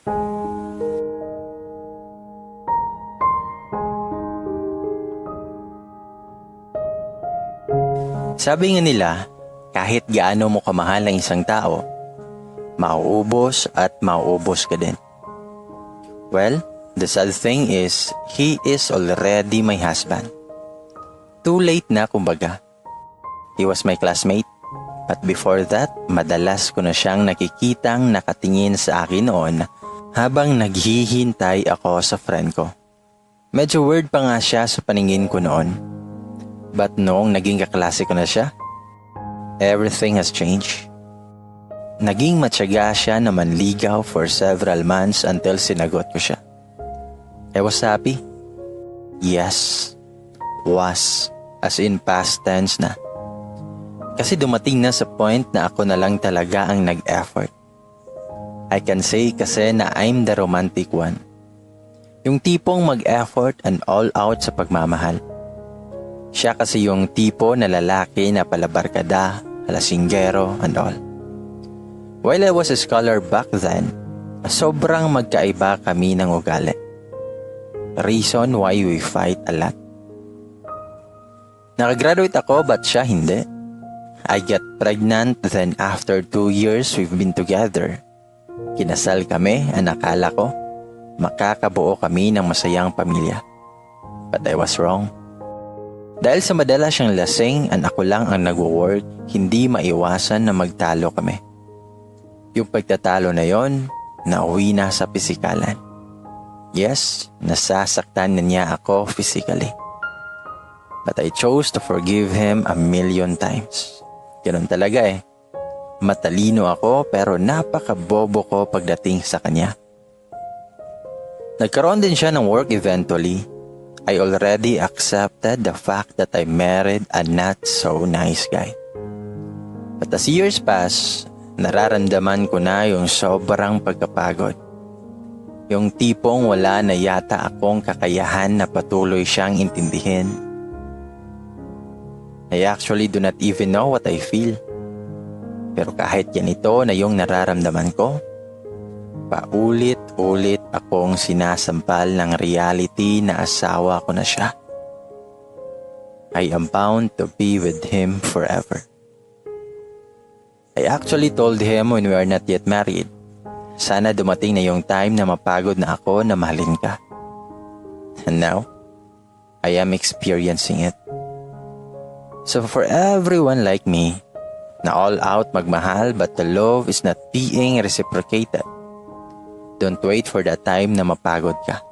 Sabi nga nila, kahit gaano mo kamahal ang isang tao, mauubos at mauubos ka din. Well, the sad thing is, he is already my husband. Too late na kumbaga. He was my classmate, but before that, madalas ko na siyang nakikitang nakatingin sa akin noon habang naghihintay ako sa friend ko. Medyo weird pa nga siya sa paningin ko noon. But noong naging kaklase ko na siya, everything has changed. Naging matyaga siya na manligaw for several months until sinagot ko siya. I was happy. Yes, was, as in past tense na. Kasi dumating na sa point na ako na lang talaga ang nag-effort. I can say kasi na I'm the romantic one. Yung tipong mag-effort and all out sa pagmamahal. Siya kasi yung tipo na lalaki na palabarkada, halasinggero, and all. While I was a scholar back then, sobrang magkaiba kami ng ugali. Reason why we fight a lot. Nakagraduate ako but siya hindi. I get pregnant, then after 2 years we've been together. Kinasal kami, and akala ko makakabuo kami ng masayang pamilya. But I was wrong. Dahil sa madalas siyang lasing and ako lang ang nagwo-work, hindi maiwasan na magtalo kami. Yung pagtatalo na yon, nauwi na sa pisikalan. Yes, nasasaktan na niya ako physically. But I chose to forgive him 1,000,000 times. Ganun talaga eh. Matalino ako pero napakabobo ko pagdating sa kanya. Nagkaroon din siya ng work eventually. I already accepted the fact that I married a not so nice guy. But as years pass, nararamdaman ko na yung sobrang pagkapagod. Yung tipong wala na yata akong kakayahan na patuloy siyang intindihin. I actually do not even know what I feel. Pero kahit ganito na yung nararamdaman ko, paulit-ulit akong sinasampal ng reality na asawa ko na siya. I am bound to be with him forever. I actually told him when we are not yet married, sana dumating na yung time na mapagod na ako na mahalin ka. And now, I am experiencing it. So for everyone like me, na all out magmahal but the love is not being reciprocated, don't wait for that time na mapagod ka.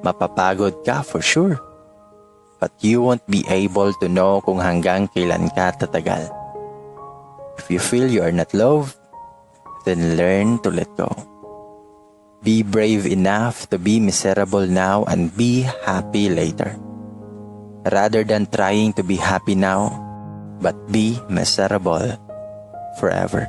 Mapapagod ka for sure. But you won't be able to know kung hanggang kailan ka tatagal. If you feel you are not loved, then learn to let go. Be brave enough to be miserable now and be happy later. Rather than trying to be happy now, but be miserable forever.